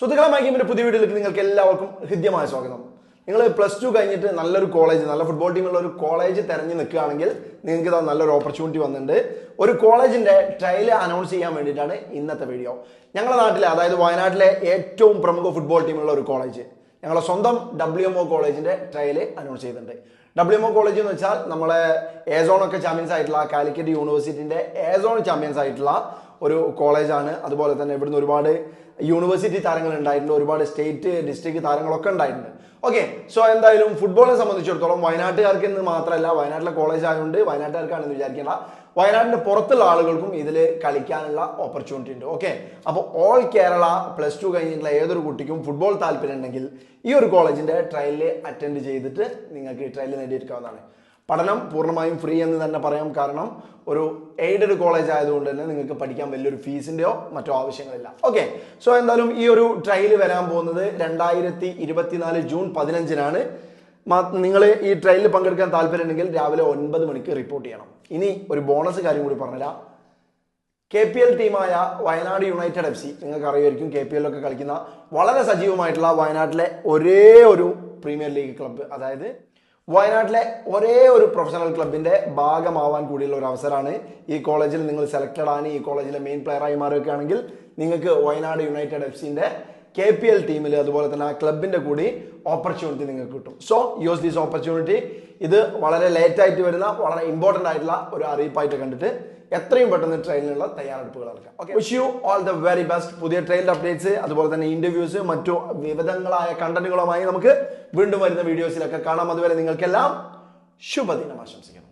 സുഹൃത്തുക്കളെ മൈഗെയിമിന്റെ പുതിയ വീഡിയോയിലേക്ക് നിങ്ങൾക്ക് എല്ലാവർക്കും ഹൃദ്യമായ സ്വാഗതം. നിങ്ങൾ +2 കഴിഞ്ഞിട്ട് നല്ലൊരു കോളേജ്, നല്ല ഫുട്ബോൾ ടീമുള്ള ഒരു കോളേജ് തിരഞ്ഞു നിൽക്കുകയാണെങ്കിൽ നിങ്ങൾക്ക് ഇതാ നല്ലൊരു ഓപ്പർച്യൂണിറ്റി വന്നിട്ടുണ്ട്. ഒരു കോളേജിന്റെ ട്രയൽ അനൗൺസ് ചെയ്യാൻ വേണ്ടിയിട്ടാണ് ഇന്നത്തെ വീഡിയോ. ഞങ്ങളുടെ നാട്ടിലെ, അതായത് വയനാട്ടിലെ ഏറ്റവും പ്രമുഖ ഫുട്ബോൾ ടീമുള്ള ഒരു കോളേജ്, ഞങ്ങളുടെ സ്വന്തം WMO കോളേജിന്റെ ട്രയൽ അനൗൺസ് ചെയ്തിട്ടുണ്ട്. WMO കോളേജ് എന്ന് വെച്ചാൽ നമ്മളെ ഒക്കെ ചാമ്പ്യൻസ് ആയിട്ടുള്ള കാലിക്കറ്റ് യൂണിവേഴ്സിറ്റിന്റെ ചാമ്പ്യൻസ് ആയിട്ടുള്ള ഒരു കോളേജാണ്. അതുപോലെ തന്നെ ഇവിടുന്ന് ഒരുപാട് യൂണിവേഴ്സിറ്റി താരങ്ങൾ ഉണ്ടായിട്ടുണ്ട്, ഒരുപാട് സ്റ്റേറ്റ് ഡിസ്ട്രിക്ട് താരങ്ങളൊക്കെ ഉണ്ടായിട്ടുണ്ട്. ഓക്കെ, സോ എന്തായാലും ഫുട്ബോളിനെ സംബന്ധിച്ചിടത്തോളം വയനാട്ടുകാർക്ക് എന്ന് മാത്രമല്ല, വയനാട്ടിലെ കോളേജ് ആയതുകൊണ്ട് വയനാട്ടുകാർക്കാണെന്ന് വിചാരിക്കേണ്ട, വയനാടിന്റെ പുറത്തുള്ള ആളുകൾക്കും ഇതിൽ കളിക്കാനുള്ള ഓപ്പർച്യൂണിറ്റി ഉണ്ട്. ഓക്കെ, അപ്പോൾ ഓൾ കേരള +2 കഴിഞ്ഞിട്ടുള്ള ഏതൊരു കുട്ടിക്കും ഫുട്ബോൾ താല്പര്യം ഉണ്ടെങ്കിൽ ഈ ഒരു കോളേജിന്റെ ട്രയലിൽ അറ്റൻഡ് ചെയ്തിട്ട് നിങ്ങൾക്ക് ഈ ട്രയൽ നേടിയെടുക്കാവുന്നതാണ്. പഠനം പൂർണ്ണമായും ഫ്രീ എന്ന് തന്നെ പറയാം. കാരണം ഒരു എയ്ഡഡ് കോളേജ് ആയതുകൊണ്ട് തന്നെ നിങ്ങൾക്ക് പഠിക്കാൻ വലിയൊരു ഫീസിന്റെയോ മറ്റോ ആവശ്യങ്ങളില്ല. ഓക്കെ, സോ എന്തായാലും ഈ ഒരു ട്രയൽ വരാൻ പോകുന്നത് 2024 ജൂൺ 15-നാണ്. നിങ്ങൾ ഈ ട്രയലിൽ പങ്കെടുക്കാൻ താല്പര്യമുണ്ടെങ്കിൽ രാവിലെ 9 മണിക്ക് റിപ്പോർട്ട് ചെയ്യണം. ഇനി ഒരു ബോണസ് കാര്യം കൂടി പറഞ്ഞുതരാം. KPL ടീമായ വയനാട് യുണൈറ്റഡ് FC, നിങ്ങൾക്ക് അറിയുമായിരിക്കും, KPL ഒക്കെ കളിക്കുന്ന വളരെ സജീവമായിട്ടുള്ള വയനാട്ടിലെ ഒരേ ഒരു പ്രീമിയർ ലീഗ് ക്ലബ്ബ്, അതായത് വയനാട്ടിലെ ഒരേ ഒരു പ്രൊഫഷണൽ ക്ലബിന്റെ ഭാഗമാവാൻ കൂടിയുള്ള ഒരു അവസരമാണ്. ഈ കോളേജിൽ നിങ്ങൾ സെലക്റ്റഡ് ആണ്, ഈ കോളേജിലെ മെയിൻ പ്ലെയറായി മാറുകയാണെങ്കിൽ നിങ്ങൾക്ക് വയനാട് യുണൈറ്റഡ് FCന്റെ KPL ടീമിൽ അതുപോലെ തന്നെ ആ ക്ലബിന്റെ കൂടി ഓപ്പർച്യൂണിറ്റി നിങ്ങൾക്ക് കിട്ടും. So use this opportunity. ഇത് വളരെ ലേറ്റ് ആയിട്ട് വരുന്ന, വളരെ ഇമ്പോർട്ടന്റ് ആയിട്ടുള്ള ഒരു അറിയിപ്പായിട്ട് കണ്ടിട്ട് എത്രയും പെട്ടെന്ന് ട്രെയിനിലുള്ള തയ്യാറെടുപ്പുകൾ നടക്കാം. Okay, wish you all the very best. പുതിയ ട്രെയിനിന്റെ അപ്ഡേറ്റ്സ്, അതുപോലെ തന്നെ ഇന്റർവ്യൂസ്, മറ്റു വിവിധങ്ങളായ കണ്ടന്റുകളുമായി നമുക്ക് വീണ്ടും വരുന്ന വീഡിയോസിലൊക്കെ കാണാം. അതുവരെ നിങ്ങൾക്കെല്ലാം ശുഭദിനം ആശംസിക്കുന്നു.